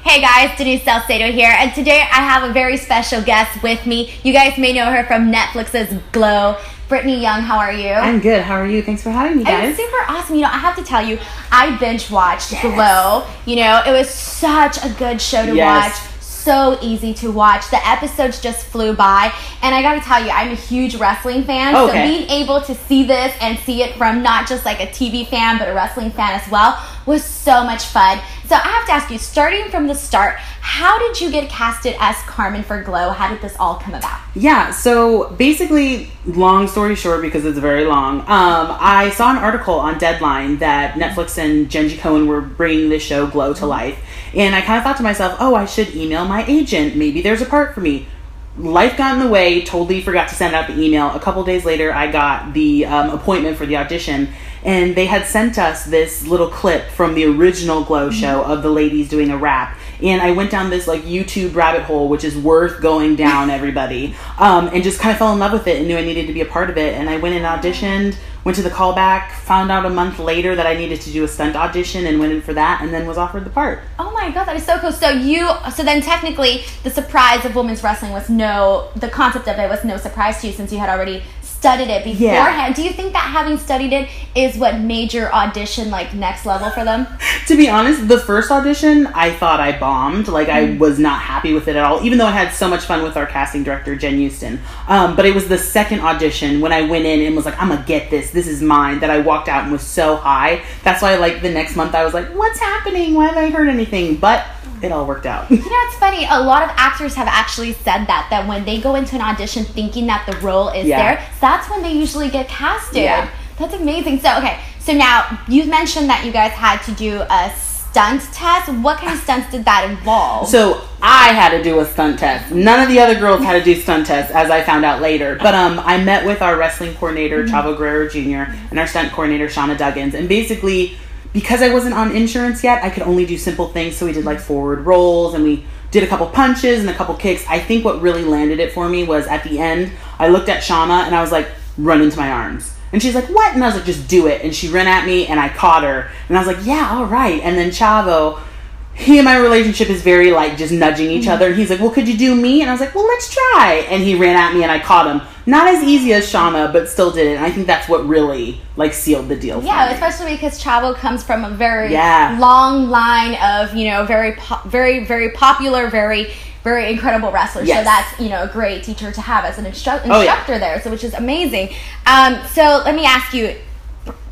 Hey guys, Denise Salcedo here, and today I have a very special guest with me. You guys may know her from Netflix's Glow. Britney Young, how are you? I'm good. How are you? Thanks for having me, guys. It's super awesome. I have to tell you, I binge watched Glow. It was such a good show to watch. So easy to watch. The episodes just flew by, and I gotta tell you, I'm a huge wrestling fan. So being able to see this and see it from not just like a TV fan but a wrestling fan as well was so much fun. So I have to ask you, starting from the start, how did you get casted as Carmen for Glow? How did this all come about? Yeah, so basically, long story short, because it's very long, I saw an article on Deadline that Netflix and Jenji Cohen were bringing this show Glow to life. And I kind of thought to myself, oh, I should email my agent. Maybe there's a part for me. Life got in the way, totally forgot to send out the email. A couple days later, I got the appointment for the audition. And they had sent us this little clip from the original Glow show of the ladies doing a rap. And I went down this like YouTube rabbit hole, which is worth going down, everybody. And just kind of fell in love with it and knew I needed to be a part of it. And I went and auditioned, went to the callback, found out a month later that I needed to do a stunt audition and went in for that and then was offered the part. Oh my God, that is so cool. So then technically the surprise of women's wrestling the concept of it was no surprise to you since you had already studied it beforehand. Do you think that having studied it is what made your audition like next level for them? To be honest, the first audition, I thought I bombed. Like I was not happy with it at all, even though I had so much fun with our casting director, Jen Houston. But it was the second audition when I went in and was like, I'm gonna get this. This is mine. That I walked out and was so high. That's why like the next month I was like, what's happening? Why haven't I heard anything? But it all worked out. It's funny. A lot of actors have actually said that when they go into an audition thinking that the role is there, that's when they usually get casted. Yeah. That's amazing. So now you mentioned that you guys had to do a stunt test. What kind of stunts did that involve? So I had to do a stunt test. None of the other girls had to do stunt tests, as I found out later. But I met with our wrestling coordinator, Chavo Guerrero Jr., and our stunt coordinator, Shauna Duggins, and basically, because I wasn't on insurance yet, I could only do simple things. So we did like forward rolls and we did a couple punches and a couple kicks. I think what really landed it for me was at the end, I looked at Shauna and I was like, run into my arms. And she's like, what? And I was like, just do it. And she ran at me and I caught her. And I was like, yeah, all right. And then Chavo, he and my relationship is very like just nudging each other. And he's like, well, could you do me? And I was like, well, let's try. And he ran at me and I caught him. Not as easy as Shauna, but still did it. And I think that's what really like sealed the deal for me. Especially because Chavo comes from a very long line of, very popular, very incredible wrestlers. So that's, a great teacher to have as an instructor there. So which is amazing. So let me ask you,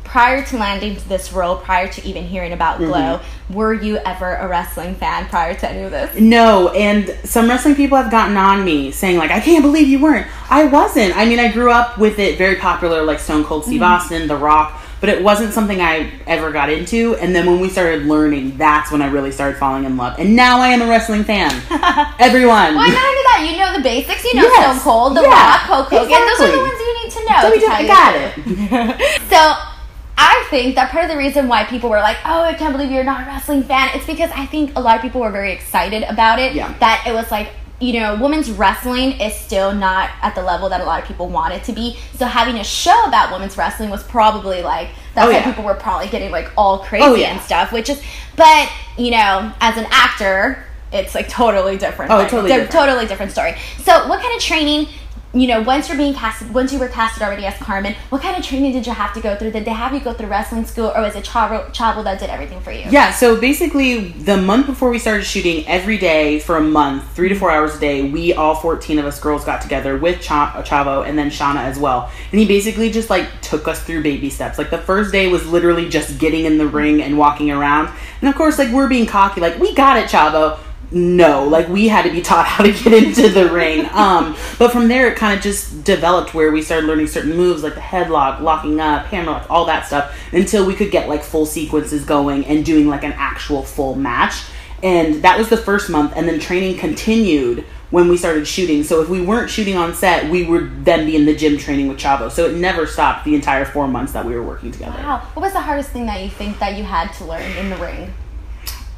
prior to landing this role, prior to even hearing about Glow, were you ever a wrestling fan prior to any of this? No, and some wrestling people have gotten on me saying like, I can't believe you weren't. I wasn't. I mean, I grew up with it, very popular, like Stone Cold Steve Austin, The Rock, but it wasn't something I ever got into. And then when we started learning, that's when I really started falling in love. And now I am a wrestling fan. Everyone. Well, not only that, you know the basics. You know Stone Cold, The Rock, Hulk Hogan. Those are the ones you need to know. So I got it. So I think that part of the reason why people were like, oh, I can't believe you're not a wrestling fan, it's because I think a lot of people were very excited about it. That it was like, women's wrestling is still not at the level that a lot of people want it to be. So having a show about women's wrestling was probably like, that's why people were probably getting like all crazy and stuff, which is, but, as an actor, it's like totally different. Totally different story. So what kind of training, once you were casted already as Carmen, what kind of training did you have to go through? Did they have you go through wrestling school, or was it Chavo that did everything for you? Yeah, so basically the month before we started shooting, every day for a month, 3 to 4 hours a day, we all 14 of us girls got together with Chavo and then Shauna as well. And he basically just like took us through baby steps. Like the first day was literally just getting in the ring and walking around. And of course, like we're being cocky, like we got it, Chavo. No, like we had to be taught how to get into the ring. But from there, it kind of just developed where we started learning certain moves like the headlock, locking up, hammerlock, all that stuff, until we could get like full sequences going and doing like an actual full match. And that was the first month, and then training continued when we started shooting. So if we weren't shooting on set, we would then be in the gym training with Chavo. So it never stopped the entire 4 months that we were working together. Wow. What was the hardest thing that you think that you had to learn in the ring?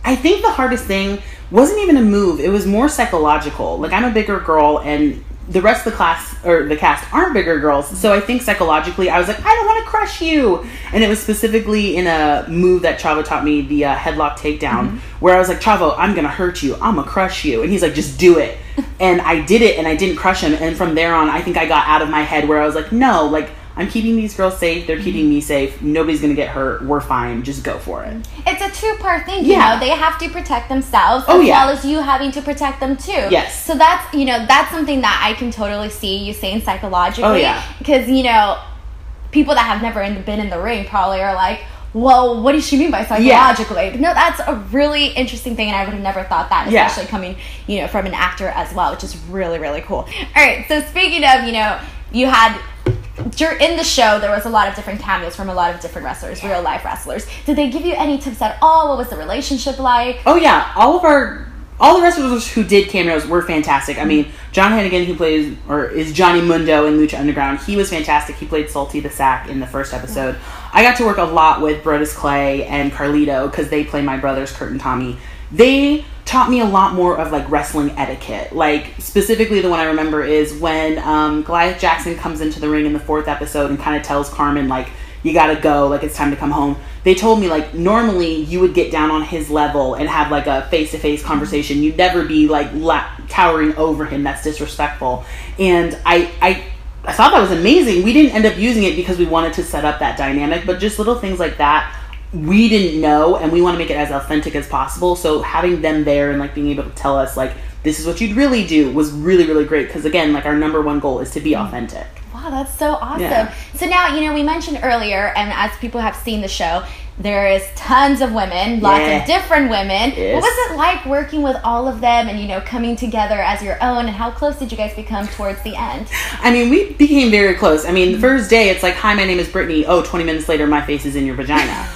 I think the hardest thing wasn't even a move. It was more psychological. Like, I'm a bigger girl, and the rest of the class or the cast aren't bigger girls, so I think psychologically I was like, I don't want to crush you. And it was specifically in a move that Chavo taught me, the headlock takedown, where I was like, Chavo, I'm gonna hurt you, I'm gonna crush you, and he's like, just do it. And I did it, and I didn't crush him. And from there on, I think I got out of my head where I was like, no, like, I'm keeping these girls safe. They're keeping me safe. Nobody's going to get hurt. We're fine. Just go for it. It's a two-part thing, you know. They have to protect themselves as well as you having to protect them too. Yes. So that's, you know, that's something that I can totally see you saying psychologically. Oh, yeah. Because, you know, people that have never been in the ring probably are like, well, what does she mean by psychologically? Yeah. No, that's a really interesting thing, and I would have never thought that, especially coming, you know, from an actor as well, which is really, really cool. All right, so speaking of, you know, you had... in the show, there was a lot of different cameos from a lot of different wrestlers, real life wrestlers. Did they give you any tips at all? What was the relationship like? Oh yeah, all the wrestlers who did cameos were fantastic. I mean, John Hannigan, who plays or is Johnny Mundo in Lucha Underground, he was fantastic. He played Salty the Sack in the first episode. I got to work a lot with Brodus Clay and Carlito because they play my brothers Kurt and Tommy. They taught me a lot more of like wrestling etiquette. Like specifically the one I remember is when Goliath Jackson comes into the ring in the 4th episode and kind of tells Carmen like, you gotta go, like it's time to come home. They told me like normally you would get down on his level and have like a face-to-face conversation. You'd never be like towering over him. That's disrespectful. And I thought that was amazing. We didn't end up using it because we wanted to set up that dynamic, but just little things like that we didn't know, and we want to make it as authentic as possible. So having them there and like being able to tell us like this is what you'd really do was really, really great, because again, like our number one goal is to be authentic. Wow, that's so awesome. So now, you know, we mentioned earlier, and as people have seen the show, there is tons of women, lots of different women. Yes. What was it like working with all of them and, you know, coming together as your own, and how close did you guys become towards the end? I mean, we became very close. I mean, the first day, it's like, hi, my name is Britney. Oh, 20 minutes later, my face is in your vagina.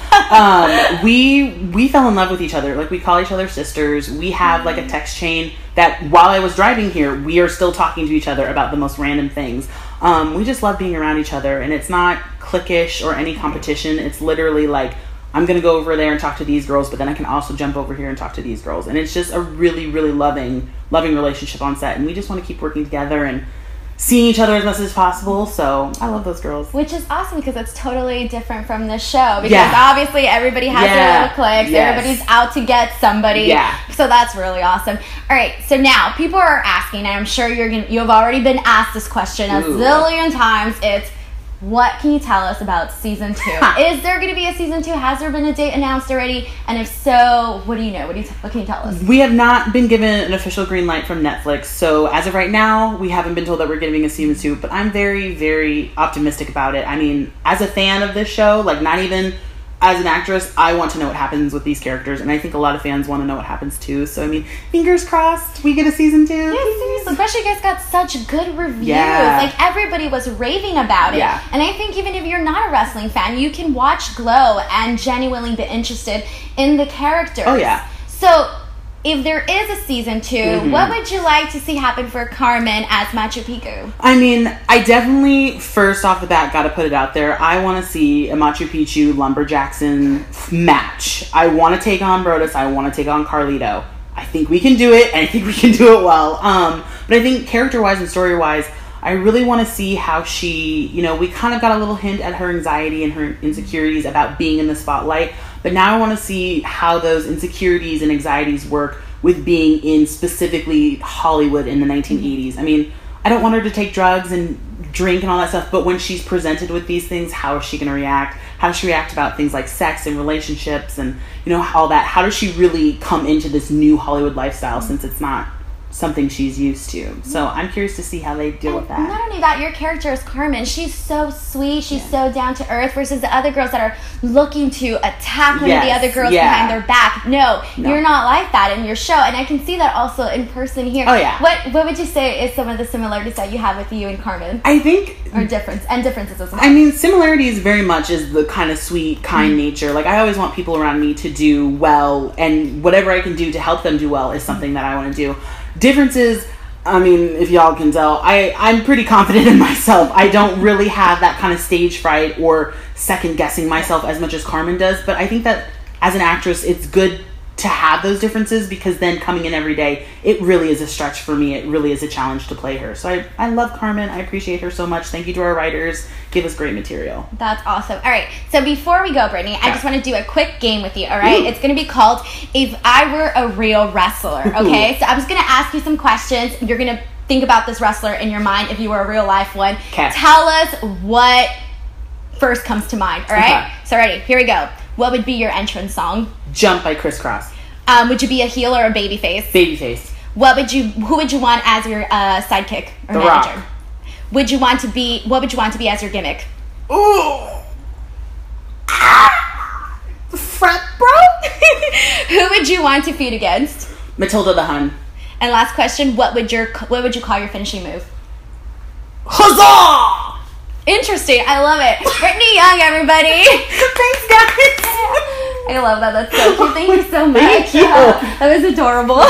We fell in love with each other. Like, we call each other sisters. We have, like, a text chain that while I was driving here, we are still talking to each other about the most random things. We just love being around each other, and it's not cliquish or any competition. It's literally like, I'm going to go over there and talk to these girls, but then I can also jump over here and talk to these girls. And it's just a really, really loving relationship on set. And we just want to keep working together and seeing each other as much as possible. So I love those girls. Which is awesome, because it's totally different from the show. Because obviously everybody has their little cliques. Everybody's out to get somebody. So that's really awesome. All right, so now people are asking, and I'm sure you've already been asked this question a zillion times. It's, what can you tell us about season 2? Is there going to be a season 2? Has there been a date announced already? And if so, what do you know? What can you tell us? We have not been given an official green light from Netflix. So as of right now, we haven't been told that we're getting a season 2. But I'm very, very optimistic about it. I mean, as a fan of this show, like not even as an actress, I want to know what happens with these characters, and I think a lot of fans want to know what happens too. So I mean, fingers crossed we get a season 2. Yeah, seriously. Especially you guys got such good reviews. Like everybody was raving about it. And I think even if you're not a wrestling fan, you can watch Glow and genuinely be interested in the characters. So if there is a season 2, what would you like to see happen for Carmen as Machu Picchu? I mean, I definitely, first off the bat, got to put it out there. I want to see a Machu Picchu Lumberjackson match. I want to take on Brodus. I want to take on Carlito. I think we can do it, and I think we can do it well. But I think character-wise and story-wise, I really want to see how she, you know, we kind of got a little hint at her anxiety and her insecurities about being in the spotlight. But now I want to see how those insecurities and anxieties work with being in specifically Hollywood in the 1980s. I mean, I don't want her to take drugs and drink and all that stuff, but when she's presented with these things, how is she going to react? How does she react about things like sex and relationships and, you know, all that? How does she really come into this new Hollywood lifestyle since it's not something she's used to? So I'm curious to see how they deal with that. Not only that, your character is Carmen. She's so sweet. She's so down to earth, versus the other girls that are looking to attack one of the other girls behind their back. No, you're not like that in your show, and I can see that also in person here. What would you say is some of the similarities that you have with you and Carmen? I think differences as well. I mean, similarities very much is the kind of sweet, kind nature. Like, I always want people around me to do well, and whatever I can do to help them do well is something that I want to do. Differences, I mean, if y'all can tell, I'm pretty confident in myself. I don't really have that kind of stage fright or second guessing myself as much as Carmen does, but I think that as an actress, it's good to have those differences, because then coming in every day, it really is a stretch for me. It really is a challenge to play her. So I love Carmen. I appreciate her so much. Thank you to our writers. Give us great material. That's awesome. All right. So before we go, Brittany, I just want to do a quick game with you. All right. Ooh. It's going to be called If I Were a Real Wrestler. Okay. Ooh. So I'm just going to ask you some questions. You're going to think about this wrestler in your mind if you were a real life one. Okay. Tell us what first comes to mind. All right. Okay. So ready. Here we go. What would be your entrance song? Jump by Criss Cross. Would you be a heel or a baby face? Baby face. Who would you want as your sidekick or The manager? Rock. What would you want to be as your gimmick? Ooh. Frat bro? Who would you want to feud against? Matilda the Hun. And last question, what would you call your finishing move? Huzzah! Interesting. I love it. Britney Young, everybody. Thanks, guys. I love that. That's so cute. Thank you so much. Thank you. That was adorable.